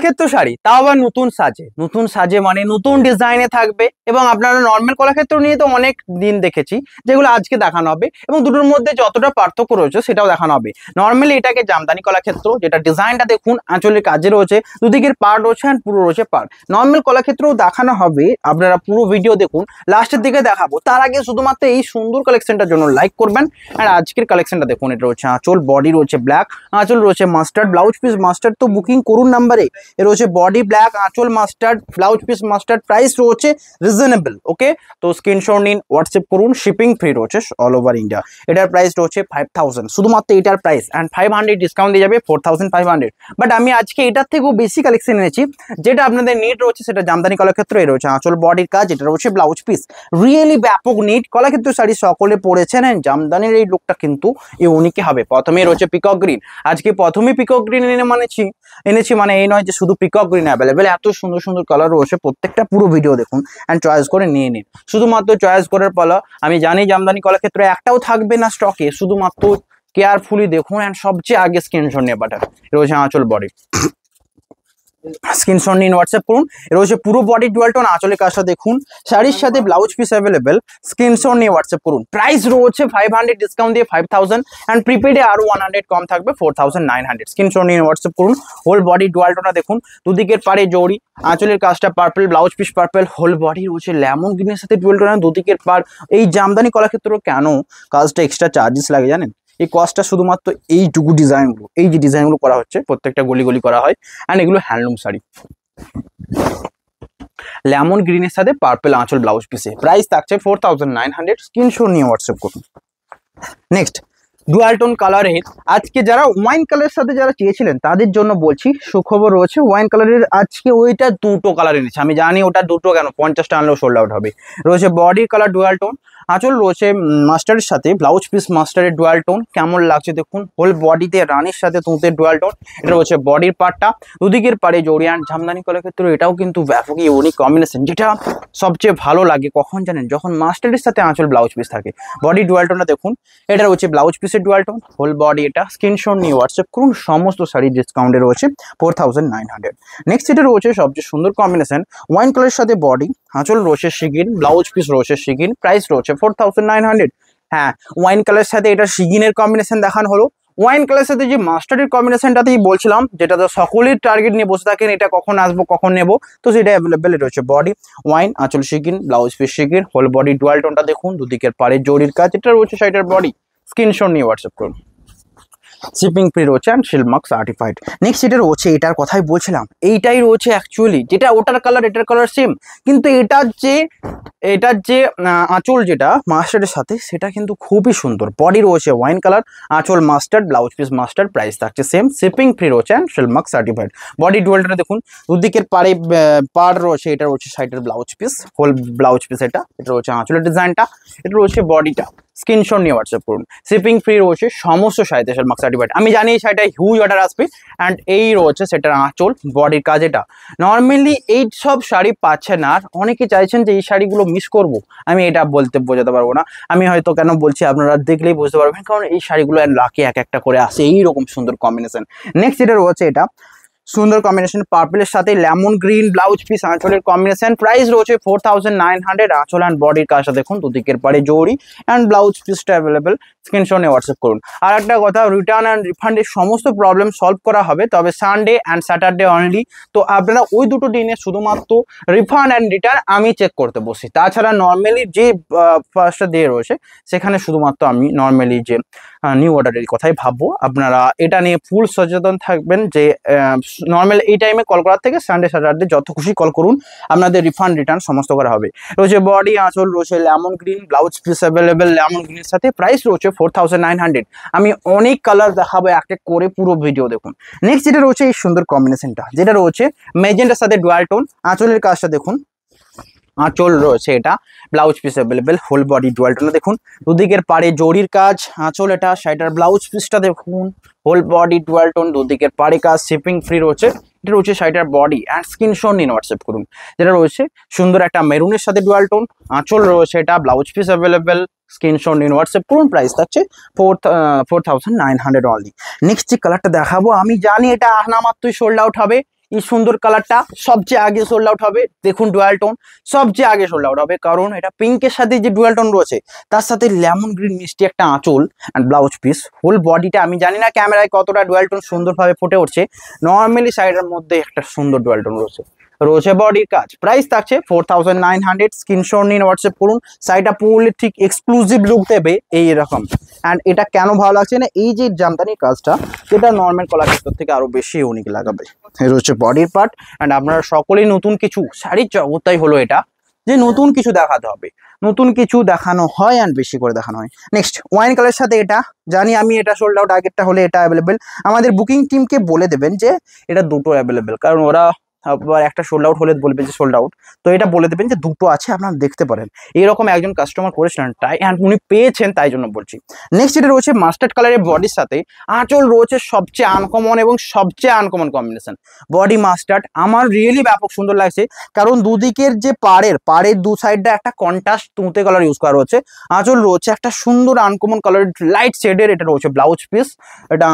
কলাক্ষেত্র শাড়ি তাও আবার নতুন সাজে মানে নতুন ডিজাইনে থাকবে এবং আপনারা নর্মাল কলাক্ষেত্র নিয়ে তো অনেক দিন দেখেছি, যেগুলো আজকে দেখানো হবে এবং দুটোর মধ্যে যতটা পার্থক্য রয়েছে সেটাও দেখানো হবে। নর্মালি এটাকে জামদানি কলাক্ষেত্র, যেটা ডিজাইনটা দেখুন আঁচলের কাজে রয়েছে, দুদিকের পার্ট রয়েছে আর পুরো রয়েছে পার্ট। নর্মাল কলাক্ষেত্রও দেখানো হবে, আপনারা পুরো ভিডিও দেখুন, লাস্টের দিকে দেখাবো। তার আগে শুধুমাত্র এই সুন্দর কালেকশনটার জন্য লাইক করবেন। আর আজকের কালেকশনটা দেখুন, এটা রয়েছে আঁচল, বডি রয়েছে ব্ল্যাক, আঁচল রয়েছে মাস্টার্ড, ব্লাউজ পিস মাস্টার্ড। তো বুকিং করুন নাম্বারে, এর রয়েছে বডি ব্ল্যাক, আঁচল mustard, blouse piece mustard, price রয়েছে রিজনেবল। ওকে, তো স্ক্রিনশট নিন, হোয়াটসঅ্যাপ করুন, শিপিং ফ্রি রয়েছে অল ওভার ইন্ডিয়া। এটার প্রাইস রয়েছে 5000, শুধুমাত্র এটার প্রাইস, অ্যান্ড 500 ডিসকাউন্ট দিয়ে যাবে 4500। বাট আমি আজকে এটার থেকেও বেশি কালেকশন এনেছি, যেটা আপনাদের নিড রয়েছে সেটা জামদানি কলাক্ষেত্র। এর রয়েছে আঁচল, বডির কাজ, এটা রয়েছে ব্লাউজ পিস, রিয়েলি ব্যাপক নিড। কলাক্ষেত্র শাড়ি সকলে পরেছেন, অ্যান্ড জামদানির এই লুকটা কিন্তু ইউনিকই হবে। প্রথমে রয়েছে পিকক গ্রিন, আজকে প্রথমে পিকক গ্রিন এনেছি মানে এই নয় যে শুধু পিকক গ্রিন অ্যাভেলেবেল, এত সুন্দর সুন্দর কালার রয়েছে, প্রত্যেকটা পুরো ভিডিও দেখুন অ্যান্ড চয়েস করে নিয়ে নিন। শুধুমাত্র চয়েস করার পালা। আমি জানি জামদানি কলাক্ষেত্রে একটাও থাকবে না স্টকে, শুধুমাত্র কেয়ারফুলি দেখুন অ্যান্ড সবচেয়ে আগে স্ক্রিনশট নিয়ে পাঠান। রয়েছে আঁচল, বডি, স্ক্রিনশট নিন, হোয়াটসঅ্যাপ করুন। এর রয়েছে পুরো বডি ডুয়াল টোন, আঁচলের কাজটা দেখুন, শাড়ির সাথে ব্লাউজ পিস অ্যাভেলেবেল, স্ক্রিনশট নিয়ে হোয়াটসঅ্যাপ করুন। প্রাইস রয়েছে 500 ডিসকাউন্ট দিয়ে 5000, অ্যান্ড প্রিপেডে আরো 100 কম থাকবে 4900। স্ক্রিনশট নিয়ে হোয়াটসঅ্যাপ করুন। হোল বডি ডুয়াল টোনটা দেখুন, দুদিকের পাড়ে জড়ি, আঁচলের কাজটা purple, blouse piece purple, whole body রয়েছে লেমন গ্রিনের সাথে ডুয়াল টোন, দুদিকের পাড়। এই জামদানি কলাক্ষেত্র কেন কাজটা এক্সট্রা চার্জেস লাগে জানেন? এই কস্টটা শুধুমাত্র এইটুকু ডিজাইনগুলো, এই যে ডিজাইনগুলো করা হচ্ছে প্রত্যেকটা গলি গলি করা হয়, অ্যান্ড এগুলো হ্যান্ডলুম শাড়ি, লেমন গ্রিনের সাথে পার্পল আঁচল ব্লাউজ পিসে। প্রাইস থাকছে 4900। স্ক্রিনশট নিয়ে হোয়াটসঅ্যাপ করুন। নেক্সট ডুয়াল টোন কালারে, আজকে যারা ওয়াইন কালারের সাথে যারা চেয়েছিলেন তাদের জন্য বলছি সুখবর রয়েছে। ওয়াইন কালারের আজকে ওইটা দুটো কালার এনেছে, আমি জানি ওটা দুটো কেন, 50টা আনলেও সোল্ড আউট হবে। রয়েছে বডির কালার ডুয়াল টোন, আঁচল রয়েছে মাস্টারের সাথে, ব্লাউজ পিস মাস্টারের ডুয়াল টোন। কেমন লাগছে দেখুন, হোল বডিতে রানীর সাথে তুঁতের ডুয়াল টোন। এটা রয়েছে বডির পার্টটা, দুদিকের পাড়ে জড়িয়ান। জামদানি কলাক্ষেত্র এটাও কিন্তু ব্যাপক ইউনিক কম্বিনেশন, যেটা সবচেয়ে ভালো লাগে কখন জানেন, যখন মাস্টারের সাথে আঁচল ব্লাউজ পিস থাকে। বডি ডুয়াল টোনটা দেখুন, এটা রয়েছে ব্লাউজ পিসের ডুয়াল টোন, হোল বডি। এটা স্ক্রিনশট নিয়ে হোয়াটসঅ্যাপ করুন। সমস্ত শাড়ি ডিসকাউন্টে রয়েছে 4900। নেক্সট এটা রয়েছে সবচেয়ে সুন্দর কম্বিনেশন, ওয়াইন কালারের সাথে বডি, আঁচল রয়েছে শিগিন, ব্লাউজ পিস রয়েছে শিগিন, প্রাইস রয়েছে 4900। হ্যাঁ, ওয়াইন কালারের সাথে এটা শিগিনের কম্বিনেশন দেখানো হলো। ওয়াইন কালারের সাথে যে মাস্টার্ডের কম্বিনেশনটাতেই বলছিলাম, যেটা তো সকলের টার্গেট নিয়ে বসে থাকেন, এটা কখন আসবো কখন নেবো, তো সেটা অ্যাভেলেবেল রয়েছে। বডি ওয়াইন, আঁচল শিগিন, ব্লাউজ পিস শিগিন, হোল বডি ডুয়াল টোনটা দেখুন, দুদিকের পাড়ে জরির কাজ। এটা রয়েছে শাড়িটার বডি, স্ক্রিনশট নিয়ে হোয়াটসঅ্যাপ করুন। শিপিং ফ্রি রয়েছে অ্যান্ড শিলমার্ক সার্টিফাইড। নেক্সট এটা রয়েছে, এটার কথাই বলছিলাম, এইটাই রয়েছে অ্যাকচুয়ালি, যেটা ওটার কালার এটার কালার সেম, কিন্তু এটার যে আঁচল যেটা মাস্টার্ডের সাথে, সেটা কিন্তু খুবই সুন্দর। বডি রয়েছে ওয়াইন কালার, আঁচল mustard, blouse piece mustard, price থাকছে সেম, শিপিং ফ্রি রয়েছে অ্যান্ড শিলমার্ক সার্টিফাইড। বডি ডুয়ালটা দেখুন, দুদিকের পাড় রয়েছে, এটা রয়েছে সাইডের blouse piece, whole blouse piece. এটা রয়েছে আঁচলের ডিজাইনটা, এটা রয়েছে বডিটা। স্ক্রিনশট নিয়ে হোয়াটসঅ্যাপ করুন। শিপিং ফ্রি রয়েছে সমস্ত শাড়িতে শিলমার্ক সার্টিফাইড। আমি জানি এই শাড়িটা হিউজ অর্ডার আসবে, অ্যান্ড এই রয়েছে সেটার আঁচল, বডির কাজ। এটা নর্মালি এই সব শাড়ি পাচ্ছেন, আর অনেকে চাইছেন যে এই শাড়িগুলো মিস করব, আমি এটা বোঝাতে পারবো না। আমি হয়তো কেন বলছি আপনারা দেখলেই বুঝতে পারবেন, কারণ এই শাড়িগুলো লাকে এক একটা করে আসে এইরকম সুন্দর কম্বিনেশন। নেক্সট এটা রয়েছে, এটা সুন্দর কম্বিনেশন, পার্পলের সাথে লেমন গ্রিন, ব্লাউজ পিস আঁচলের কম্বিনেশন। প্রাইস রয়েছে 4900। আঁচল অ্যান্ড বডির কাজটা দেখুন, দুদিকের পাড়ে জড়ি অ্যান্ড ব্লাউজ পিসটা অ্যাভেলেবেল। স্ক্রিনশট নিয়ে হোয়াটসঅ্যাপ করুন। আর একটা কথা, রিটার্ন অ্যান্ড রিফান্ডের সমস্ত প্রবলেম সলভ করা হবে, তবে সানডে অ্যান্ড স্যাটারডে অনলি। তো আপনারা ওই দুটো দিনে শুধুমাত্র রিফান্ড অ্যান্ড রিটার্ন আমি চেক করতে বসি। তাছাড়া নর্মালি যে ফার্স্টটা দিয়ে রয়েছে, সেখানে শুধুমাত্র আমি নর্মালি যে নিউ অর্ডারের কথাই ভাববো। আপনারা এটা নিয়ে ফুল সচেতন থাকবেন যে নর্মাল এই টাইমে কল করার থেকে সানডে স্যাটারডে যত খুশি কল করুন, আপনাদের রিফান্ড রিটার্ন সমস্ত করা হবে। রয়েছে বডি, আঁচল রয়েছে lemon green, blouse piece available lemon গ্রিনের সাথে, প্রাইস রয়েছে 4900। আমি অনেক কালার দেখাবো এক এক করে, পুরো ভিডিও দেখুন। নেক্সট যেটা রয়েছে এই সুন্দর কম্বিনেশনটা, যেটা রয়েছে ম্যাজেন্টার সাথে ডুয়াল টোন, আঁচলের কাজটা দেখুন, আঁচল রয়েছে এটা, blouse piece available, whole body dual tone দেখুন, দুদিকের পাড়ে জরির কাজ, আঁচল এটা, শাড়িটার ব্লাউজ পিসটা দেখুন, হোল বডি ডুয়াল টোন, দুদিকের পাড়ে কাজ, শিপিং ফ্রি রয়েছে। এটা রয়েছে শাড়িটার বডি, অ্যান্ড স্ক্রিনশট নিন হোয়াটসঅ্যাপ করুন। যেটা রয়েছে সুন্দর একটা মেরুনের সাথে ডুয়াল টোন, আঁচল রয়েছে এটা, ব্লাউজ পিস অ্যাভেলেবেল, স্ক্রিনশট নিন হোয়াটসঅ্যাপ করুন। প্রাইস থাকছে 4900 অনলি। নেক্সট যে কালারটা দেখাবো, আমি জানি এটা আহনা মাত্রই সোল্ড আউট হবে, এই সুন্দর কালারটা সবচেয়ে আগে সোল্ড আউট হবে। দেখুন ডুয়াল টোন সবচেয়ে আগে সোল্ড আউট হবে, কারণ এটা পিঙ্কের সাথে যে ডুয়াল টোন রয়েছে তার সাথে লেমন গ্রিন মিষ্টি একটা আঁচল অ্যান্ড ব্লাউজ পিস। হোল বডিটা আমি জানি না ক্যামেরায় কতটা ডুয়াল টোন সুন্দরভাবে ফুটে উঠছে, নর্মালি সাইডের মধ্যে একটা সুন্দর ডুয়াল টোন রয়েছে বডির কাজ। প্রাইস থাকছে 4900। স্ক্রিনশট নিন, হোয়াটসঅ্যাপ করুন। শাড়িটা পরলে ঠিক এক্সক্লুসিভ লুক দেবে এইরকম। অ্যান্ড এটা কেন ভালো লাগছে না, এই যে জামদানি কাজটা যেটা নর্মাল কলাক্ষেত্র থেকে আরো বেশি ইউনিক লাগাবে। এটা হচ্ছে বডির পার্ট। অ্যান্ড আপনারা সকলেই নতুন কিছু শাড়ির জগৎটাই হলো এটা, যে নতুন কিছু দেখাতে হবে, নতুন কিছু দেখানো হয় অ্যান্ড বেশি করে দেখানো হয়। নেক্সট ওয়াইন কালারের সাথে এটা জানি আমি, এটা সোল্ড আউট, আগেরটা হলে এটা অ্যাভেলেবেল। আমাদের বুকিং টিমকে বলে দেবেন যে এটা দুটো অ্যাভেলেবেল, কারণ ওরা আবার একটা সোল্ড আউট হলে বলবে যে সোল্ড আউট, তো এটা বলে দেবেন যে দুটো আছে আপনারা দেখতে পারেন। এরকম একজন কাস্টমার করেছিলেন তাই, অ্যান্ড উনি পেয়েছেন তাই জন্য বলছি। নেক্সট এটা রয়েছে মাস্টার্ড কালারের বডির সাথে আঁচল রয়েছে সবচেয়ে আনকমন এবং সবচেয়ে আনকমন কম্বিনেশন। বডি মাস্টার্ড আমার রিয়েলি ব্যাপক সুন্দর লাগছে, কারণ দুদিকের যে পাড়ের দু সাইডটা একটা কন্ট্রাস্ট তুঁতে কালার ইউজ করা রয়েছে। আঁচল রয়েছে একটা সুন্দর আনকমন কালারের লাইট শেডের, এটা রয়েছে ব্লাউজ পিস, এটা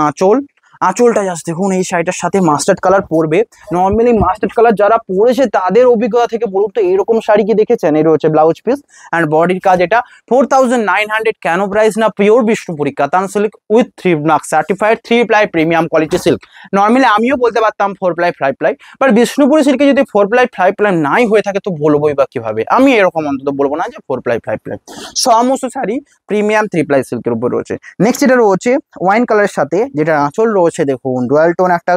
আঁচলটা জাস্ট দেখুন এই শাড়িটার সাথে মাস্টার্ড কালার পরবে। নর্মালি মাস্টার্ড কালার যারা পরেছে তাদের অভিজ্ঞতা থেকে বলুন তো এরকম শাড়ি কি দেখেছেন? এটা হচ্ছে ব্লাউজ পিস অ্যান্ড বডির কাজ। এটা 4900। কেন প্রাইস না, পিওর বিষ্ণুপুরি কাতান silk with 3 mark certified 3 ply premium quality silk. Normally আমিও বলতে পারতাম 4 প্লাই 5 প্লাই, বাট বিষ্ণুপুরি সিল্কে যদি 4 প্লাই 5 প্লাই নাই হয়ে থাকে তো বলবোই বা কিভাবে। আমি এরকম অন্তত বলবো না যে 4 প্লাই 5 প্লাই। সমস্ত শাড়ি প্রিমিয়াম 3 প্লাই সিল্কের উপর রয়েছে। নেক্সট এটা রয়েছে ওয়াইন কালারের সাথে, যেটা আঁচল রয়েছে দেখুন ডুয়াল টোন একটা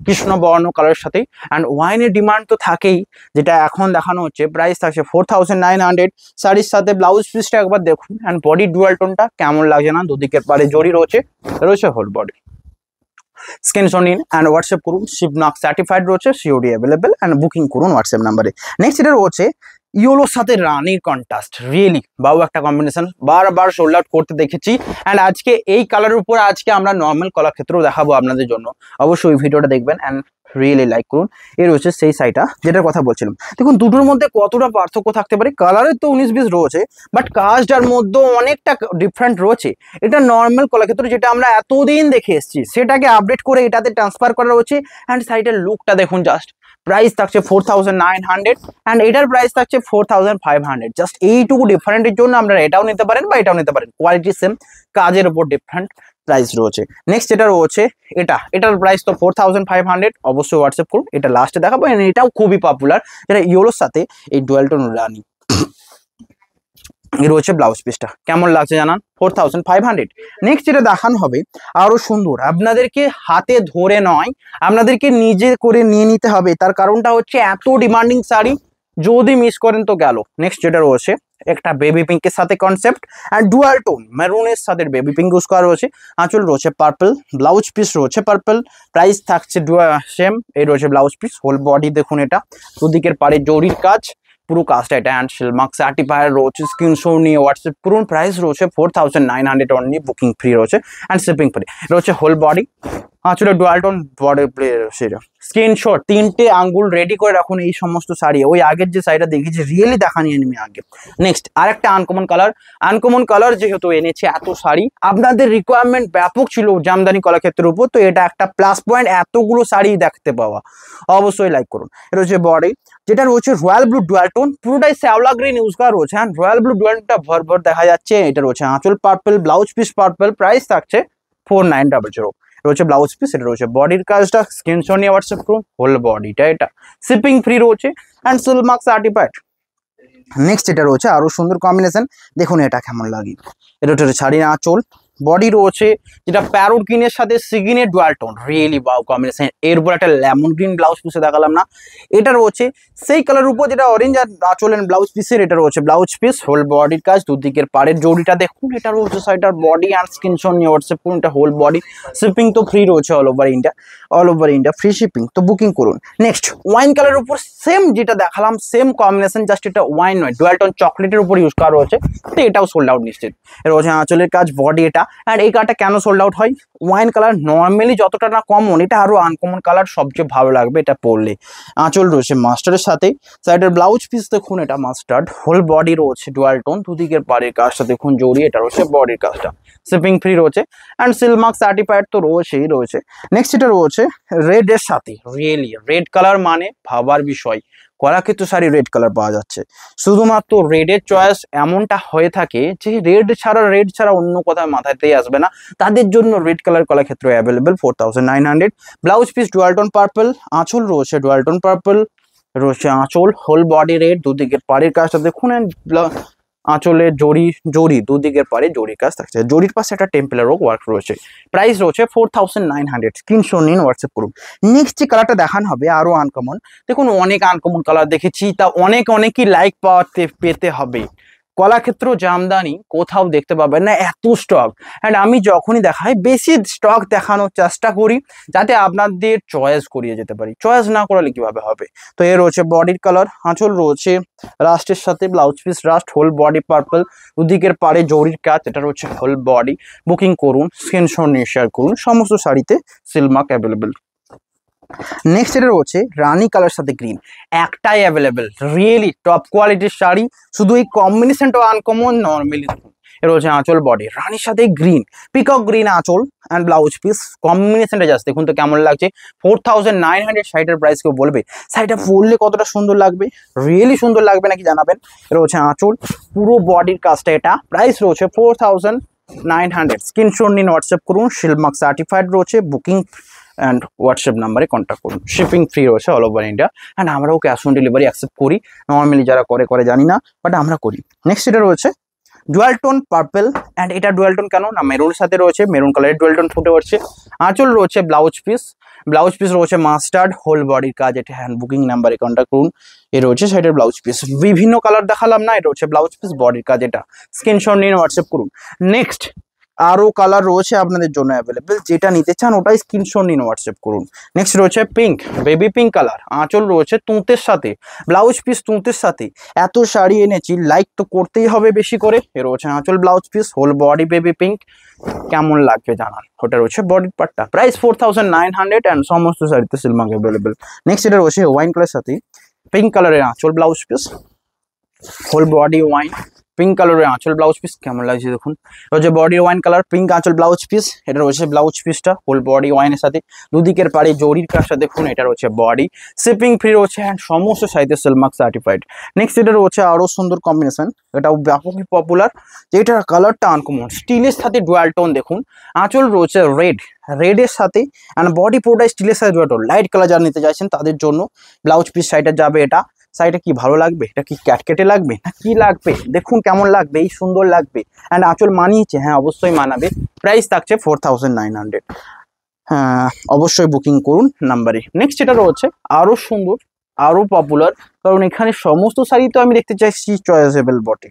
কৃষ্ণ বর্ণ কালারের সাথে। অ্যান্ড ওয়াইনের ডিমান্ড তো থাকেই, যেটা এখন দেখানো হচ্ছে। প্রাইস থাকছে 4900। শাড়ির সাথে ব্লাউজ পিসটা একবার দেখুন অ্যান্ড বডি ডুয়াল টোনটা কেমন লাগছে না, দুদিকের পারে জড়ি রয়েছে হোল বডি। স্ক্রিনশট নিন অ্যান্ড হোয়াটসঅ্যাপ করুন। শিপনাক সার্টিফাইড রয়েছে, সিওডি অ্যাভেলেবেল অ্যান্ড বুকিং করুন হোয়াটসঅ্যাপ নাম্বারে। নেক্সট এটা রয়েছে ইয়েলোর সাথে রানীর কন্ট্রাস্ট, রিয়েলি বাউ একটা কম্বিনেশন, বারবার সোল্ড আউট করতে দেখেছি। অ্যান্ড আজকে এই কালারের উপর আজকে আমরা নর্মাল কলাক্ষেত্র দেখাবো আপনাদের জন্য। অবশ্যই ওই ভিডিওটা দেখবেন অ্যান্ড রিয়েলি লাইক করুন। এর হচ্ছে সেই শাড়িটা যেটার কথা বলছিলাম। দেখুন দুটোর মধ্যে কতটা পার্থক্য থাকতে পারে। কালারের তো 19-20 রয়েছে, বাট কাজটার মধ্যেও অনেকটা ডিফারেন্ট রয়েছে। এটা নর্মাল কলাক্ষেত্র যেটা আমরা এতদিন দেখে এসেছি সেটাকে আপডেট করে এটাতে ট্রান্সফার করা রয়েছে। অ্যান্ড শাড়িটার লুকটা দেখুন জাস্ট। প্রাইস থাকছে 4900 অ্যান্ড এটার প্রাইস থাকছে 4500। জাস্ট এইটুকু ডিফারেন্টের জন্য আপনারা এটাও নিতে পারেন বা এটাও নিতে পারেন, কোয়ালিটি সেম, কাজের উপর ডিফারেন্ট প্রাইস রয়েছে। নেক্সট যেটা রয়েছে এটার প্রাইস তো 4500। অবশ্যই হোয়াটসঅ্যাপ করুন। এটা লাস্টে দেখাবো, এটাও খুবই পপুলার, যেটা ইয়েলোর সাথে এই ডুয়াল টোন রানী। রয়েছে ব্লাউজ পিসটা কেমন লাগছে জানান, 4500। নেক্সট যেটা দেখানো হবে আরো সুন্দর, আপনাদেরকে হাতে ধরে নয়, আপনাদেরকে নিজে করে নিয়ে নিতে হবে। তার কারণটা হচ্ছে এত ডিমান্ডিং শাড়ি, যদি মিস করেন তো গেল। নেক্সট যেটা রয়েছে একটা বেবি পিঙ্কের সাথে কনসেপ্ট অ্যান্ড ডুয়াল টোন মেরুনের সাথে বেবি পিঙ্ক ইউজ করা রয়েছে। আঁচল রয়েছে পার্পল, ব্লাউজ পিস রয়েছে পার্পল। প্রাইস থাকছে সেম। এই রয়েছে ব্লাউজ পিস, হোল বডি দেখুন, এটা দুদিকের পাড়ে জরির কাজ, পুরো কাজটা এটা অ্যান্ড শিলমার্ক সার্টিফাইড রয়েছে। স্ক্রিনশট নিয়ে হোয়াটসঅ্যাপ করুন। প্রাইস রয়েছে 4900 অনলি, বুকিং ফ্রি রয়েছে অ্যান্ড শিপিং ফ্রি রয়েছে। হোল বডি আঁচলে ডুয়াল টোন বডি প্লে সেটা। স্ক্রিনশট 3টে আঙ্গুল রেডি করে রাখুন। এই সমস্ত শাড়ি ওই আগের যে শাড়িটা দেখেছি রিয়েলি দেখা নিয়ে নিবি আগে। নেক্সট আরেকটা আনকমন কালার যেহেতু এনেছে এত শাড়ি, আপনাদের রিকোয়ারমেন্ট ব্যাপক ছিল জামদানি কলাক্ষেত্রের উপর, তো এটা একটা প্লাস পয়েন্ট, এতগুলো শাড়ি দেখতে পাওয়া। অবশ্যই লাইক করুন। এটা হচ্ছে বডি, যেটা রয়েছে রয়্যাল ব্লু ডুয়াল টোন, পুরোটাই শ্যাওলা গ্রিন ইউজ করা রয়েছে। হ্যাঁ রয়্যাল ব্লু ডুয়ালটা ভর দেখা যাচ্ছে। এটা রয়েছে আঁচল purple, blouse piece purple. Price থাকছে 4900 রয়েছে ব্লাউজ পিস। এটা রয়েছে বডির কাজটা, স্ক্রিনশট নিয়ে হোয়াটসঅ্যাপ করুন। হোল বডিটা এটা শিপিং ফ্রি রয়েছে অ্যান্ড সিলমার্ক সার্টিফাইড। নেক্সট এটা রয়েছে আরো সুন্দর কম্বিনেশন, দেখুন এটা কেমন লাগে। এটা হচ্ছে শাড়ির আঁচল, বডি রয়েছে যেটা প্যারোট গ্রিনের সাথে সিগিনের ডুয়াল টোন, রিয়েলি বাউ কম্বিনেশন। এর উপর একটা লেমন গ্রিন ব্লাউজ পিসে দেখালাম না, এটা রয়েছে সেই কালার উপর যেটা অরেঞ্জ আর আঁচল এন্ড ব্লাউজ পিসের। এটা রয়েছে ব্লাউজ পিস, হোল বডির কাজ, দুদিকের পাড়ের জড়িটা দেখুন। এটা রয়েছে শাড়িটার বডি অ্যান্ড স্ক্রিনশট নিয়ে হোয়াটসঅ্যাপ করুন। এটা হোল বডি, শিপিং তো ফ্রি রয়েছে all over India free shipping, তো বুকিং করুন। নেক্সট ওয়াইন কালারের উপর সেম যেটা দেখালাম সেম কম্বিনেশন, জাস্ট এটা ওয়াইন নয় ডুয়াল টোন চকলেটের উপর ইউজ করা রয়েছে, তো এটাও সোল্ড আউট নিশ্চিত। এটা রয়েছে আঁচলের কাজ, বডি এটা অ্যান্ড এই কালারটা কেন সোল্ড আউট হয়, ওয়াইন কালার নর্মালি যতটা না কমন, এটা আরও আনকমন কালার, সবচেয়ে ভালো লাগবে এটা পরলে। আঁচল রয়েছে মাস্টার্ডের সাথে, সাইডের ব্লাউজ পিস দেখুন এটা মাস্টার্ড, হোল বডি রয়েছে ডুয়াল টোন, দুদিকের পাড়ের কাজটা দেখুন জড়ি, এটা রয়েছে বডির কাজটা, শিপিং ফ্রি রয়েছে অ্যান্ড সিলমার্ক সার্টিফাইড তো রয়েছেই রয়েছে। নেক্সট এটা রয়েছে রেডের সাথে, রিয়েলি রেড কালার মানে ভাবার বিষয়, কলাক্ষেত্র শাড়ি রেড কালার পাওয়া যাচ্ছে, শুধুমাত্র রেডের চয়েস এমনটা হয়ে থাকে যে রেড ছাড়া অন্য কোথাও মাথাতেই আসবে না, তাদের জন্য red colour Kalakshetra available 4900। Blouse piece dual tone purple, আঁচল রয়েছে ডুয়াল টোন পার্পল রয়েছে, আঁচল হোল বডি রেড, দুদিকের পাড়ের কাজটা দেখুন, আঁচলের জড়ি দুদিকের পারে জড়ির কাজ থাকছে, জড়ির পাশে একটা টেম্পেলার ওয়ার্ক রয়েছে। প্রাইস রয়েছে 4900, স্ক্রিনশট নিন, হোয়াটসঅ্যাপ করুন। নেক্সট যে কালারটা দেখানো হবে আরো আনকমন, দেখুন অনেক আনকমন কালার দেখেছি, তা অনেকই লাইক পেতে হবে। কলাক্ষেত্র জামদানি কোথাও দেখতে পাবেন না এত স্টক, অ্যান্ড আমি যখনই দেখাই বেশি স্টক দেখানোর চেষ্টা করি যাতে আপনাদের চয়েস করিয়ে যেতে পারি, চয়েস না করালে কিভাবে হবে। তো এ রয়েছে বডির কালার, আঁচল রয়েছে রাস্টের সাথে, blouse piece rust, whole body purple, দুদিকের পাড়ে জরির কাজ, এটা রয়েছে হোল বডি। বুকিং করুন, স্ক্রিনশট নিয়ে শেয়ার করুন, সমস্ত শাড়িতে সিলমার্ক অ্যাভেলেবেল। নেক্সট এটা রয়েছে রানী কালার সাথে গ্রিন, একটাই অ্যাভেলেবেল, রিয়েলি টপ কোয়ালিটির শাড়ি, শুধু এই কম্বিনেশনটা আনকমন। নর্মালি দেখুন এটা হচ্ছে আঁচল বডি, রানীর সাথে গ্রিন, পিকক গ্রিন আঁচল অ্যান্ড ব্লাউজ পিস, কম্বিনেশনটা জাস্ট দেখুন তো কেমন লাগছে। 4900 শাড়িটার প্রাইস কেউ বলবে শাড়িটা পরলে কতটা সুন্দর লাগবে, রিয়েলি সুন্দর লাগবে নাকি জানাবেন। এটা হচ্ছে আঁচল, পুরো বডির কাজটা, এটা প্রাইস রয়েছে 4900, স্ক্রিনশট নিন, হোয়াটসঅ্যাপ করুন, সিলমার্ক সার্টিফাইড রয়েছে, বুকিং অ্যান্ড হোয়াটসঅ্যাপ নাম্বারে কন্ট্যাক্ট করুন, শিপিং ফ্রি রয়েছে অল ওভার ইন্ডিয়া, অ্যান্ড আমরাও ক্যাশ অন ডেলিভারি অ্যাকসেপ্ট করি, নর্মালি যারা করে জানি না, বাট আমরা করি। নেক্সট এটা রয়েছে ডুয়াল টোন পার্পল, অ্যান্ড এটা ডুয়াল টোন কেন না, মেরুনের সাথে রয়েছে, মেরুন কালারের ডুয়াল টোন ফুটে উঠছে। আঁচল রয়েছে ব্লাউজ পিস রয়েছে মাস্টার্ড, হোল বডির কাজ, এটা হ্যান্ড বুকিং নাম্বারে কন্ট্যাক্ট করুন। এ রয়েছে সাইডের ব্লাউজ পিস, বিভিন্ন কালার দেখালাম না, এটা হচ্ছে ব্লাউজ পিস বডির কাজ, এটা স্ক্রিনশট নিয়ে হোয়াটসঅ্যাপ করুন। নেক্সট আরো কালার রয়েছে আপনাদের জন্য অ্যাভেলেবেল, যেটা নিতে চান ওটাই স্ক্রিনশট নিন, হোয়াটসঅ্যাপ করুন। নেক্সট রয়েছে পিঙ্ক, বেবি পিঙ্ক কালার, আঁচল রয়েছে তুঁতের সাথে, ব্লাউজ পিস তুঁতের সাথে, এত শাড়ি এনেছি লাইক তো করতেই হবে বেশি করে। এ রয়েছে আঁচল blouse piece, whole body baby pink, কেমন লাগবে জানান। ওটা রয়েছে বডির পার্টটা, প্রাইস 4900 অ্যান্ড সমস্ত শাড়িতে সিলমার্ক অ্যাভেলেবেল। নেক্সট এটা রয়েছে ওয়াইন কালার সাথে পিঙ্ক কালারের আঁচল blouse piece, whole body wine, pink কালারের আঁচল ব্লাউজ পিস, কেমন লাগছে দেখুন। রয়েছে বডি ওয়াইন কালার, পিঙ্ক আঁচল ব্লাউজ পিস, এটা রয়েছে ব্লাউজ পিসটা হোল বডি ওয়াইনের সাথে, দুদিকের পাড়ে জরির কাজটা দেখুন, এটা রয়েছে বডি, শিপিং ফ্রি রয়েছে অ্যান্ড সমস্ত সাইজে সিলমার্ক সার্টিফাইড। নেক্সট এটা রয়েছে আরও সুন্দর কম্বিনেশন, এটাও ব্যাপকই পপুলার, যেটার কালারটা আনকমন, স্টিলের সাথে ডুয়াল টোন দেখুন, আঁচল রয়েছে রেডের সাথে অ্যান্ড বডি পুরোটাই স্টিলের সাথে ডুয়াল টোন, লাইট কালার যারা নিতে চাইছেন তাদের জন্য ব্লাউজ পিস সাইডে যাবে, এটা শাড়িটা কি ভালো লাগবে, এটা কি ক্যাটকেটে লাগবে না কি লাগবে, দেখুন কেমন লাগবে, এই সুন্দর লাগবে অ্যান্ড আঁচল মানিয়েছে, হ্যাঁ অবশ্যই মানাবে। প্রাইস থাকছে 4900, হ্যাঁ অবশ্যই বুকিং করুন নাম্বারে। নেক্সট এটা রয়েছে আরও সুন্দর, আরও পপুলার, কারণ এখানে সমস্ত শাড়ি তো আমি দেখতে চাইছি চয়েসেবল বটে,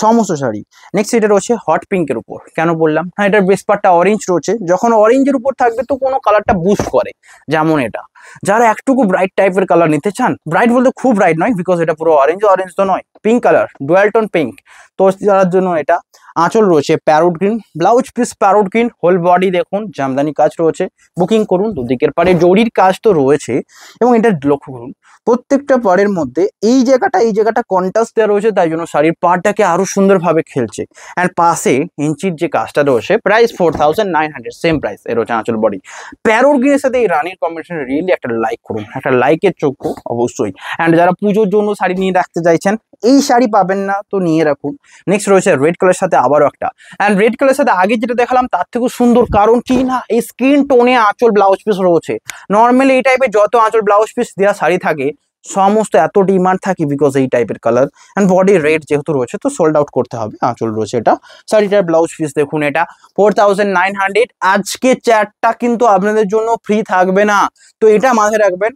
সমস্ত শাড়ি। নেক্সট এটা রয়েছে হট পিঙ্কের উপর, কেন বললাম, হ্যাঁ এটার বেস পার্টটা অরেঞ্জ রয়েছে, যখন অরেঞ্জের উপর থাকবে তো কোনো কালারটা বুস্ট করে, যেমন এটা, যারা একটুকু ব্রাইট টাইপের কালার নিতে চান, ব্রাইট বলতে খুব ব্রাইট নয় বিকজ এটা পুরো অরেঞ্জ তো নয়, pink colour dual tone pink, তো যার জন্য এটা। আঁচল রয়েছে parrot green, blouse piece parrot green, whole body দেখুন জামদানি কাজ রয়েছে, বুকিং করুন, দুদিকের পাড়ে জরির কাজ তো রয়েছে, এবং এটা লক্ষ্য করুন প্রত্যেকটা পাড়ের মধ্যে এই জায়গাটা কন্ট্রাস্ট দেওয়া রয়েছে, তাই জন্য শাড়ির পাড়টাকে আরো সুন্দরভাবে খেলছে। অ্যান্ড পাশে ইঞ্চির যে কাজটা রয়েছে, প্রাইস 4900, সেম প্রাইস। এর হচ্ছে আঁচল বডি, প্যারোট গ্রিনের সাথে এই রানীর কম্বিনেশন রিয়েলি একটা লাইক করুন, একটা লাইকের চোখ অবশ্যই। অ্যান্ড যারা পুজোর জন্য শাড়ি নিয়ে রাখতে চাইছেন, এই শাড়ি পাবেন না তো নিয়ে রাখুন। নেক্সট রয়েছে রেড কালার সাথে আবারও একটা, অ্যান্ড রেড কালার সাথে আগে যেটা দেখালাম তার থেকেও সুন্দর, কারণ কি না এই স্কিন টোনে আঁচল ব্লাউজ পিস রয়েছে। নর্মালি এই টাইপের যত আঁচল ব্লাউজ পিস দেওয়া শাড়ি থাকে সমস্ত এত ডিমান্ড থাকে বিকজ এই টাইপের কালার, অ্যান্ড বডি রেড যেহেতু রয়েছে তো সোল্ড আউট করতে হবে। আঁচল রয়েছে এটা, শাড়িটার ব্লাউজ পিস দেখুন, এটা 4900। আজকে চ্যাটটা কিন্তু আপনাদের জন্য ফ্রি থাকবে না, তো এটা মাথায় রাখবেন,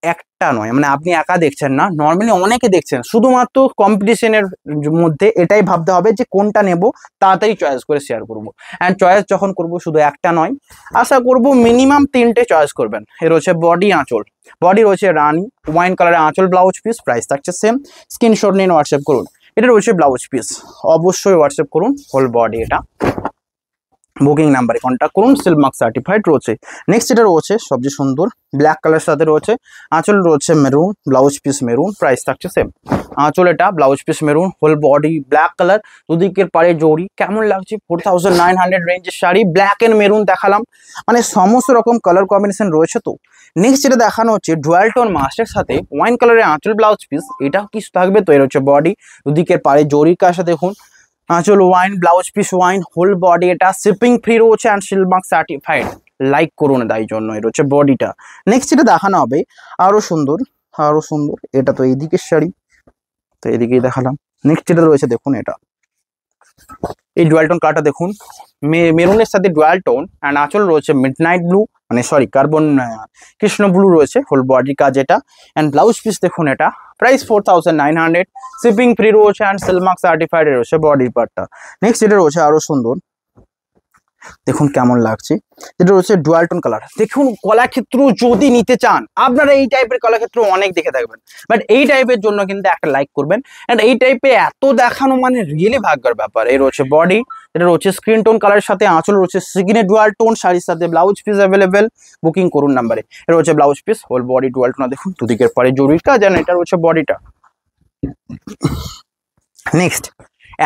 একটা নয়, মানে আপনি একা দেখছেন না, নর্মালি অনেকে দেখছেন, শুধুমাত্র কম্পিটিশনের মধ্যে এটাই ভাবতে হবে যে কোনটা নেব, তাড়াতাড়ি চয়েস করে শেয়ার করব। অ্যান্ড চয়েস যখন করব শুধু একটা নয়, আশা করব মিনিমাম 3টে চয়েস করবেন। এর হচ্ছে বডি আঁচল, বডি রয়েছে রানী ওয়াইন কালারের আঁচল ব্লাউজ পিস, প্রাইস থাকছে সেম, স্ক্রিনশট নিন হোয়াটসঅ্যাপ করুন। এটা রয়েছে ব্লাউজ পিস, অবশ্যই হোয়াটসঅ্যাপ করুন, হোল বডি এটা, বুকিং নাম্বারে কন্ট্যাক্ট করুন, সিল মার্ক সার্টিফাইড রয়েছে। নেক্সট যেটা রয়েছে সবচেয়ে সুন্দর ব্ল্যাক কালার সাথে রয়েছে, আঁচল রয়েছে maroon, blouse piece maroon, price থাকছে সেম। আঁচল এটা, blouse piece maroon, whole body black colour, দুদিকের পাড়ে জড়ি, কেমন লাগছে 4900 রেঞ্জের শাড়ি, ব্ল্যাক এন্ড মেরুন দেখালাম, মানে সমস্ত রকম কালার কম্বিনেশন রয়েছে। তো নেক্সট যেটা দেখানো হচ্ছে ডুয়াল টোন মাস্টের সাথে ওয়াইন কালারের আঁচল ব্লাউজ পিস, এটা কিছু থাকবে তো, এর হচ্ছে বডি, দুদিকের পাড়ে জড়ির কাছে দেখুন আঁচল wine, blouse piece wine, whole body এটা শিপিং ফ্রি রয়েছে and seal mark certified. Like করুন তাই জন্য এটা হচ্ছে বডিটা। নেক্সট যেটা দেখানো হবে আরো সুন্দর, আরো সুন্দর, এটা তো এইদিকের শাড়ি, তো এদিকেই দেখালাম। নেক্সট যেটা রয়েছে দেখুন এটা, এই ডুয়াল টোন কালারটা দেখুন, মেরুনের সাথে ডুয়াল টোন অ্যান্ড আঁচল রয়েছে মিডনাইট ব্লু, মানে সরি কার্বন কৃষ্ণ ব্লু রয়েছে, হোল বডি কাজ এটা, অ্যান্ড ব্লাউজ পিস দেখুন এটা, প্রাইস 4900, শিপিং ফ্রি রয়েছে অ্যান্ড সিল মার্ক সার্টিফাইড রয়েছে বডির পার্টটা। নেক্সট যেটা রয়েছে আরো সুন্দর, দেখুন কেমন লাগছে, যেটা রয়েছে ডুয়াল টোন কালার। দেখুন কলাক্ষেত্র যদি নিতে চান আপনারা এই টাইপের কলাক্ষেত্র অনেক দেখে থাকবেন, বাট এই টাইপের জন্য কিন্তু একটা লাইক করবেন। এন্ড এই টাইপে এত দেখানো মানে রিয়েলি ভাগ্যের ব্যাপার। এই রয়েছে বডি, এটা রয়েছে স্ক্রিন টোন কালারের সাথে, আঁচল রয়েছে সিগনে ডুয়াল টোন, শাড়ির সাথে ব্লাউজ পিস অ্যাভেলেবেল, বুকিং করুন নাম্বারে। এটা রয়েছে blouse piece, whole body dual tone, দেখুন দুদিকের পরে জরুরি কাজ, আর এটা রয়েছে বডিটা। নেক্সট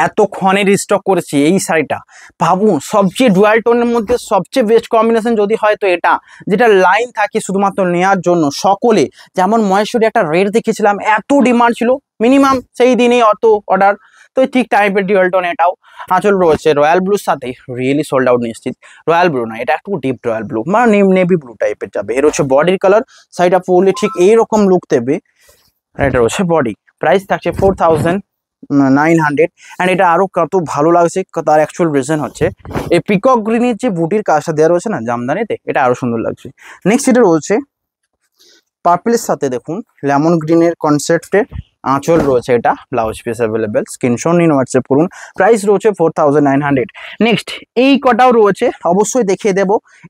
এতক্ষণের স্টক করেছি এই শাড়িটা, ভাবুন সবচেয়ে ডুয়াল টোনের মধ্যে সবচেয়ে বেস্ট কম্বিনেশন যদি হয় তো এটা, যেটা লাইন থাকে শুধুমাত্র নেওয়ার জন্য সকলে। যেমন মহেশ্বরী একটা রেট দেখেছিলাম, এত ডিমান্ড ছিল, মিনিমাম সেই দিনেই অত অর্ডার, তো ঠিক টাইপের ডুয়াল টোন এটাও। আঁচল রয়েছে রয়্যাল ব্লুর সাথে, রিয়েলি সোল্ড আউট নিশ্চিত। রয়্যাল ব্লু না, এটা একটু ডিপ রয়্যাল ব্লু, মানে নেভি ব্লু টাইপের যাবে। এর হচ্ছে বডির কালার, শাড়িটা পরলে ঠিক এইরকম লুক দেবে। এটা হচ্ছে বডি, প্রাইস থাকছে 4900, অ্যান্ড এটা আরো কত ভালো লাগছে তার অ্যাকচুয়াল রিজন হচ্ছে এই পিকক গ্রিনের যে বুটির কাজটা দেওয়া রয়েছে না জামদানিতে, এটা আরো সুন্দর লাগছে। নেক্সট এটা রয়েছে পার্পলের সাথে দেখুন লেমন গ্রিনের কনসেপ্টে আঁচল রয়েছে, এটা ব্লাউজ পিস অ্যাভেলেবেল, স্ক্রিনশট নিন, হোয়াটসঅ্যাপ করুন, প্রাইস রয়েছে 4900। নেক্সট এই কটাও রয়েছে, অবশ্যই দেখিয়ে দেব,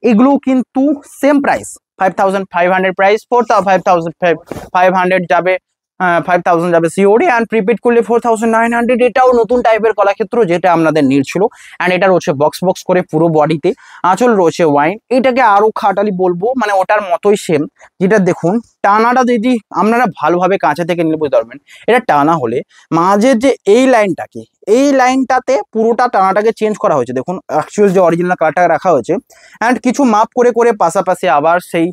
এগুলো কিন্তু সেম প্রাইস 5500 প্রাইস, 5500 যাবে, 5000 যাবে সিওডি, অ্যান্ড প্রিপেড করলে 4900। এটাও নতুন টাইপের কলাক্ষেত্র যেটা আপনাদের নিড ছিল, অ্যান্ড এটা রয়েছে বক্স বক্স করে পুরো বডিতে, আঁচল রয়েছে ওয়াইন, এটাকে আরো খাটালি বলবো, মানে ওটার মতোই সেম। যেটা দেখুন টানাটা যদি আপনারা ভালোভাবে কাছে থেকে নিলে বুঝতে পারবেন, এটা টানা হলে মাঝের যে এই লাইনটাকে, এই লাইনটাতে পুরোটা টানাটাকে চেঞ্জ করা হয়েছে, দেখুন অ্যাকচুয়াল যে অরিজিনাল কালারটা রাখা হয়েছে, অ্যান্ড কিছু মাপ করে করে পাশাপাশি আবার সেই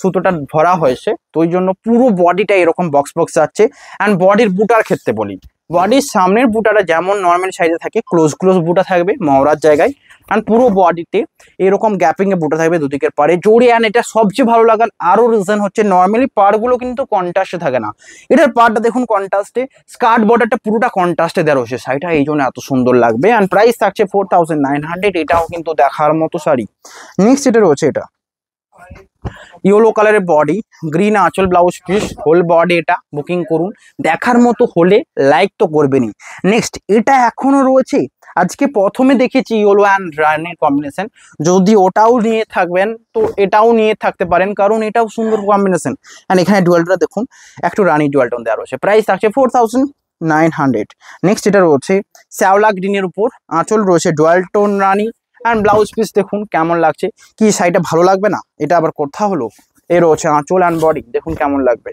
সুতোটা ভরা হয়েছে, তো ওই জন্য পুরো বডিটা এরকম বক্স বক্স যাচ্ছে। অ্যান্ড বডির বুটার ক্ষেত্রে বলি, বডির সামনের বুটাটা যেমন নর্মাল সাইজে থাকে, ক্লোজ ক্লোজ বুটা থাকবে মহড়ার জায়গায়, অ্যান্ড পুরো বডিতে এরকম গ্যাপিং এ বুটা থাকবে দুদিকের পাড়ে জড়িয়ে। অ্যান্ড এটা সবচেয়ে ভালো লাগার আরো রিজন হচ্ছে নর্মালি পাড়গুলো কিন্তু কন্ট্রাস্টে থাকে না, এটার পাড়টা দেখুন কন্ট্রাস্টে, স্কার্ট বর্ডারটা পুরোটা কন্ট্রাস্টে দেওয়া রয়েছে, শাড়িটা এই জন্য এত সুন্দর লাগবে। অ্যান্ড প্রাইস থাকছে 4900, এটাও কিন্তু দেখার মতো শাড়ি। নেক্সট এটা রয়েছে এটা ইয়েলো কালারের বডি, গ্রিন আঁচল, ব্লাউজ পিস, হোল বডি, এটা বুকিং করুন, দেখার মতো হলে লাইক তো করবেনই। নেক্সট এটা এখনো রয়েছে, আজকে প্রথমে দেখেছি ইয়েলো অ্যান্ড রানের কম্বিনেশন, যদি ওটাও নিয়ে থাকবেন তো এটাও নিয়ে থাকতে পারেন, কারণ এটাও সুন্দর কম্বিনেশন। অ্যান্ড এখানে ডুয়ালটা দেখুন একটু রানি ডুয়াল টোন দেওয়া রয়েছে, প্রাইস থাকছে 4900। নেক্সট এটা রয়েছে শ্যাওলা গ্রিনের উপর, আঁচল রয়েছে dual tone Rani, and blouse piece দেখুন কেমন লাগছে, কি শাড়িটা ভালো লাগবে না? এটা আবার কথা হলো, এর রয়েছে আঁচল অ্যান্ড বডি, দেখুন কেমন লাগবে,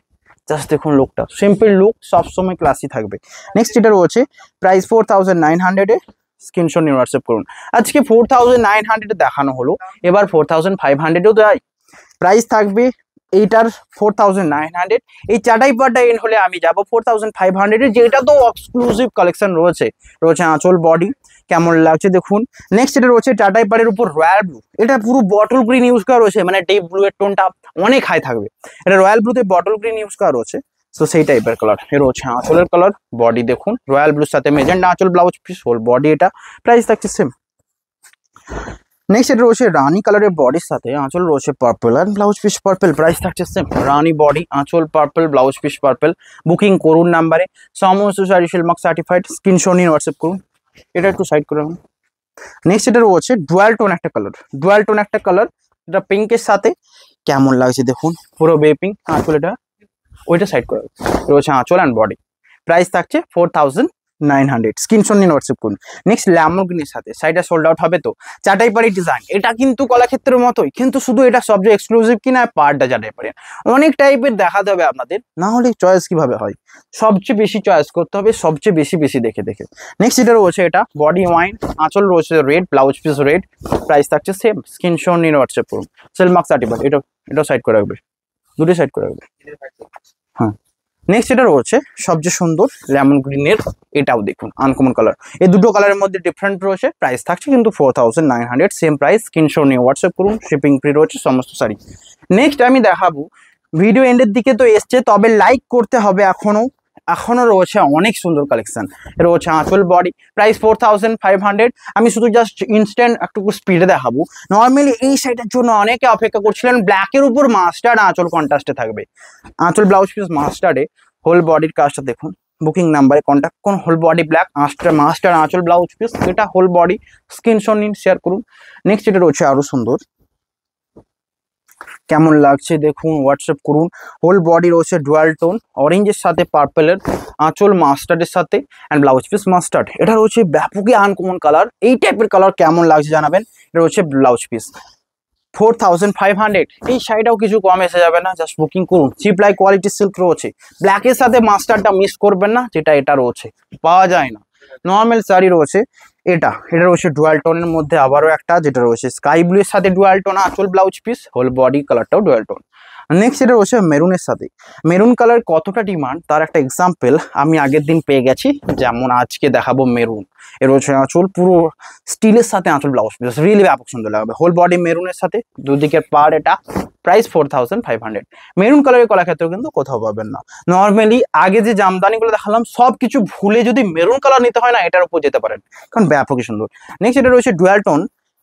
জাস্ট দেখুন লুকটা, সিম্পল লুক, সবসময় ক্লাসি থাকবে। নেক্সট এটা রয়েছে প্রাইস 4900, স্ক্রিনশট নিয়ে হোয়াটসঅ্যাপ করুন। আজকে 4900 দেখানো হলো, এবার 4500ও দেয়, প্রাইস থাকবে এইটার 4900। এই চাটাই পাটা এন্ড হলে আমি যাব 4500, যেটা তো এক্সক্লুসিভ কালেকশন রয়েছে। রয়েছে আঁচল বডি, কেমন লাগছে দেখুন। নেক্সট এটা রয়েছে টাটাই পাড়ের উপর রয়্যাল ব্লু, এটা পুরো বটল গ্রিন ইউজ করা রয়েছে, মানে ডিপ ব্লু এর টোনটা অনেক হাই থাকবে, এটা রয়্যাল ব্লুতে বটল গ্রিন ইউজ করা রয়েছে, তো সেই টাইপের কালার। এর হচ্ছে আঁচলের কালার, বডি দেখুন রয়্যাল ব্লুর সাথে মেজেন্ডা আঁচল, ব্লাউজ পিস, হোল বডি, এটা প্রাইস থাকছে সেম। নেক্সট এটা রয়েছে রানি কালারের বডির সাথে আঁচল রয়েছে purple, and blouse piece purple, price থাকছে সেম। রানি বডি, আঁচল purple, blouse piece purple, booking করুন নাম্বারে, সমস্ত sari seal mark certified, screenshot নিয়ে হোয়াটসঅ্যাপ করুন। এটা একটু সাইড করে। নেক্সট এটা রয়েছে ডুয়াল টোন একটা কালার, ডুয়াল টোন একটা কালার, এটা পিঙ্কের সাথে কেমন লাগছে দেখুন, পুরো বে পিঙ্ক, আঁচল এটা ওইটা সাইড করে রয়েছে আঁচল অ্যান্ড বডি, প্রাইস থাকছে 4900। 900 স্ক্রিনশট নিয়ে হোয়াটসঅ্যাপ করুন। নেক্সট ল্যাম্বরগিনির সাথে শাড়িটা সোল্ড আউট হবে তো। চাটাইপাড়ি ডিজাইন, এটা কিন্তু কলাক্ষেত্রের মতোই, কিন্তু শুধু এটা সবচেয়ে এক্সক্লুসিভ কিনা পাড়টা চাটাইপাড়ি। অনেক টাইপের দেখাতে হবে আপনাদের, না হলে চয়েস কিভাবে হয়? সবচেয়ে বেশি চয়েস করতে হবে, সবচেয়ে বেশি বেশি দেখে দেখে। নেক্সট এটা রয়েছে, এটা বডি ওয়াইন, আঁচল রয়েছে red, blouse piece red, price থাকছে সেম। স্ক্রিনশট নিয়ে হোয়াটসঅ্যাপ করুন। সেলমার্ক সার্টিফাইড, এটা সাইড করে রাখবে, দুটো সাইড করে রাখবে। হ্যাঁ, নেক্সট এটা রয়েছে সবচেয়ে সুন্দর লেমন গ্রিনের, এটাও দেখুন আনকমন কালার। এই দুটো কালারের মধ্যে ডিফারেন্ট রয়েছে, প্রাইস থাকছে কিন্তু 4900, সেম প্রাইস। স্ক্রিনশট নিয়ে হোয়াটসঅ্যাপ করুন, শিপিং ফ্রি রয়েছে সমস্ত শাড়ি। নেক্সট আমি দেখাবো, ভিডিও এন্ডের দিকে তো এসছে, তবে লাইক করতে হবে এখনো রয়েছে অনেক সুন্দর কালেকশন। রয়েছে আঁচল বডি, প্রাইস 4500। আমি শুধু জাস্ট ইনস্ট্যান্ট একটু স্পিডে দেখাবো। নর্মালি এই শাড়িটার জন্য অনেকে অপেক্ষা করছিলেন, ব্ল্যাকের উপর মাস্টার্ড আঁচল কন্ট্রাস্টে থাকবে। আঁচল ব্লাউজ পিস মাস্টার্ডে, হোল বডির কাজটা দেখুন, বুকিং নাম্বারে কন্ট্যাক্ট করুন। হোল বডি ব্ল্যাক মাস্টার আঁচল ব্লাউজ পিস, এটা হোল বডি। স্ক্রিনশট নিন, শেয়ার করুন। নেক্সট এটা রয়েছে আরো সুন্দর, কেমন লাগছে দেখুন, হোয়াটসঅ্যাপ করুন। হোল বডি রয়েছে ডুয়াল টোন, অরেঞ্জের সাথে পার্পেলের, আঁচল মাস্টার্ডের সাথে অ্যান্ড ব্লাউজ পিস মাস্টার্ড। এটা রয়েছে ব্যাপকই আনকমন কালার, এই টাইপের কালার কেমন লাগছে জানাবেন। এটা রয়েছে ব্লাউজ পিস 4500। এই শাড়িটাও কিছু কম এসে যাবে না, জাস্ট বুকিং করুন। চিপলাই কোয়ালিটি সিল্ক রয়েছে, ব্ল্যাকের সাথে মাস্টারটা মিস করবেন না, এটা রয়েছে, পাওয়া যায় না। নর্মাল শাড়ি রয়েছে, এটা রয়েছে ডুয়াল টোনের মধ্যে আবারও একটা, যেটা রয়েছে স্কাই ব্লু এর সাথে ডুয়াল টোন আঁচল ব্লাউজ পিস, হোল বডি কালারটাও ডুয়াল টোন। নেক্সট এটা রয়েছে মেরুনের সাথে। মেরুন কালার কতটা ডিমান্ড তার একটা এক্সাম্পল আমি আগের দিন পেয়ে গেছি, যেমন আজকে দেখাবো মেরুন। এর রয়েছে আঁচল পুরো স্টিলের সাথে আঁচল ব্লাউজ পিস, রিয়েলি ব্যাপক সুন্দর লাগবে। হোল বডি মেরুনের সাথে, দুদিকের পার, এটা প্রাইস 4500। মেরুন কালারের কলাক্ষেত্রেও কিন্তু কোথাও পাবেন না। নর্মালি আগে যে জামদানিগুলো দেখালাম সব কিছু ভুলে যদি মেরুন কালার নিতে হয় না, এটার উপর যেতে পারেন, কারণ ব্যাপকই সুন্দর। নেক্সট এটা রয়েছে ডুয়াল টোন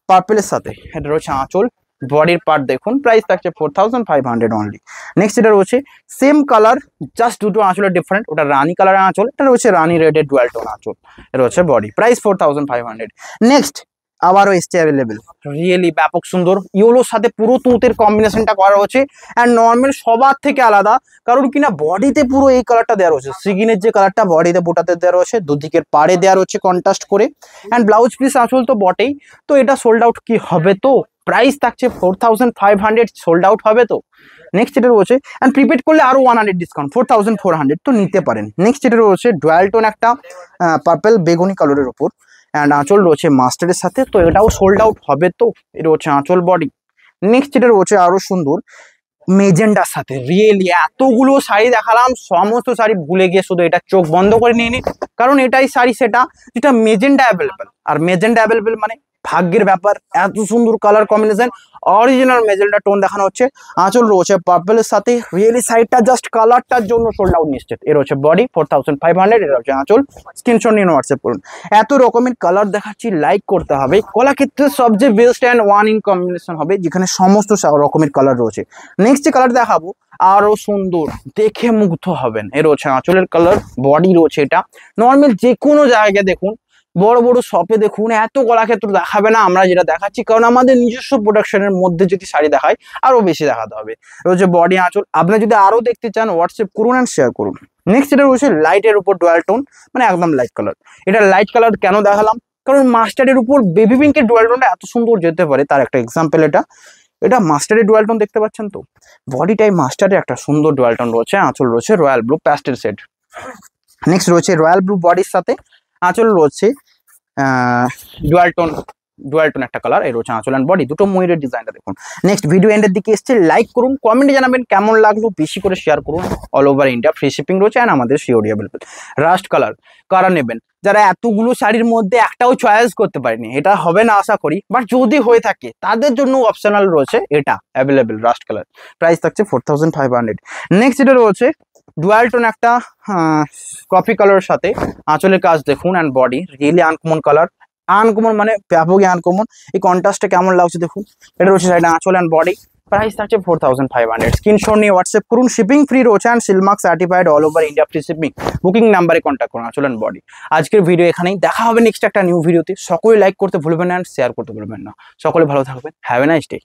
পার্পেলের সাথে, এটা রয়েছে আঁচল বডির পার্ট দেখুন, প্রাইস থাকছে 4500 অনলি। নেক্সট এটা রয়েছে সেম কালার, জাস্ট দুটো আঁচলের ডিফারেন্ট, ওটা রানী কালারের আঁচল, এটা রয়েছে রানী রেডের ডুয়াল টোন আঁচল, এটা রয়েছে বডি, প্রাইস 4500। নেক্সট আবারও এসছে অ্যাভেলেবেল, রিয়েলি ব্যাপক সুন্দর, ইয়েলোর সাথে পুরো তুঁতের কম্বিনেশনটা করা হচ্ছে অ্যান্ড নর্মাল সবার থেকে আলাদা, কারণ কিনা বডিতে পুরো এই কালারটা দেওয়া রয়েছে, সিগিনের যে কালারটা বডিতে বোটাতে দেওয়া রয়েছে, দুদিকের পাড়ে দেওয়া রয়েছে কন্ট্রাস্ট করে, অ্যান্ড ব্লাউজ পিস আঁচল তো বটেই। তো এটা সোল্ড আউট কি হবে তো, প্রাইস থাকছে 4500, সোল্ড আউট হবে তো। নেক্সট এটা রয়েছে, অ্যান্ড প্রিপেড করলে আরো 100 ডিসকাউন্ট, 4400, তো নিতে পারেন। নেক্সট এটা রয়েছে ডুয়াল টোন একটা পার্পল বেগুনি কালারের উপর, অ্যান্ড আঁচল রয়েছে মাস্টারের সাথে, তো এটাও সোল্ড আউট হবে তো। এটা হচ্ছে আঁচল বডি। নেক্সট এটা রয়েছে আরো সুন্দর মেজেন্ডার সাথে, রিয়েলি এতগুলো শাড়ি দেখালাম, সমস্ত শাড়ি ভুলে গিয়ে শুধু এটা চোখ বন্ধ করে নিয়ে নিন, কারণ এটাই শাড়ি সেটা যেটা মেজেন্ডা অ্যাভেলেবেল। আর মেজেন্ডা অ্যাভেলেবেল মানে ভাগ্যের ব্যাপার, এত সুন্দর colour combination, original magenta tone দেখানো হচ্ছে। আঁচল রয়েছে পার্পলের সাথে, রিয়েলি সাইডটা জাস্ট কালারটার জন্য সোল্ড আউট নিশ্চিত। এর হচ্ছে বডি 4500, এর হচ্ছে আঁচল। স্ক্রিনশট নিয়ে হোয়াটসঅ্যাপ করুন। এত রকমের কালার দেখাচ্ছি, লাইক করতে হবে। কলাক্ষেত্রে সবচেয়ে best and one in combination হবে, যেখানে সমস্ত রকমের কালার রয়েছে। নেক্সট যে কালার দেখাবো আরো সুন্দর, দেখে মুগ্ধ হবেন। এর হচ্ছে আঁচলের কালার, বডি রয়েছে এটা। নর্মাল যে কোনো জায়গায় দেখুন, বড় বড় শপে দেখুন, এত কলাক্ষেত্র দেখাবে না আমরা যেটা দেখাচ্ছি, কারণ আমাদের নিজস্ব প্রোডাকশনের মধ্যে যদি শাড়ি দেখায় আরো বেশি দেখাতে হবে। রয়েছে বডি আঁচল, আপনি যদি আরো দেখতে চান হোয়াটসঅ্যাপ করুন অ্যান্ড শেয়ার করুন। নেক্সট এটা রয়েছে লাইটের উপর ডুয়াল টোন, মানে একদম লাইট কালার। এটা লাইট কালার কেন দেখালাম, কারণ মাস্টার্ডের উপর বেবি পিঙ্কের ডুয়াল টোনটা এত সুন্দর যেতে পারে, তার একটা এক্সাম্পল এটা মাস্টার্ডের ডুয়াল টোন দেখতে পাচ্ছেন তো, বডিটাই মাস্টার্ডের একটা সুন্দর ডুয়াল টোন রয়েছে। আঁচল রয়েছে royal blue pastel shade. Next রয়েছে রয়্যাল ব্লু বডির সাথে, আঁচল রয়েছে ডুয়াল টোন একটা কালার। এই রয়েছে আঁচল অ্যান্ড বডি, দুটো ময়ূরের ডিজাইনটা দেখুন। নেক্সট ভিডিও এন্ডের দিকে এসছে, লাইক করুন, কমেন্টে জানাবেন কেমন লাগলো, বেশি করে শেয়ার করুন। All over India free shipping রয়েছে অ্যান্ড আমাদের সিওডি অ্যাভেলেবল। রাস্ট কালার কারা নেবেন, যারা এতগুলো শাড়ির মধ্যে একটাও চয়েস করতে পারেনি, এটা হবে না আশা করি, বাট যদি হয়ে থাকে তাদের জন্য অপশনাল রয়েছে এটা অ্যাভেলেবেল রাস্ট কালার, প্রাইস থাকছে 4500। নেক্সট এটা রয়েছে ডুয়াল টোন একটা কফি কালারের সাথে, আঁচলের কাজ দেখুন and body, really uncommon colour, uncommon মানে ব্যাপকই আনকমন। এই কন্ট্রাস্টটা কেমন লাগছে দেখুন। এটা রয়েছে সাইডে আঁচল অ্যান্ড বডি, প্রাইস থাকছে 4500। স্ক্রিনশট নিয়ে হোয়াটসঅ্যাপ করুন, শিপিং ফ্রি রয়েছে and Silk Mark certified, all over India free shipping. Booking নাম্বারে কন্ট্যাক্ট করুন। আঁচল অ্যান্ড বডি। আজকের ভিডিও এখানেই, দেখা হবে নেক্সট একটা নিউ ভিডিওতে। সকলে লাইক করতে ভুলবেন না অ্যান্ড শেয়ার করতে ভুলবেন না। সকলে ভালো থাকবেন, হ্যাভ এ নাইস ডে।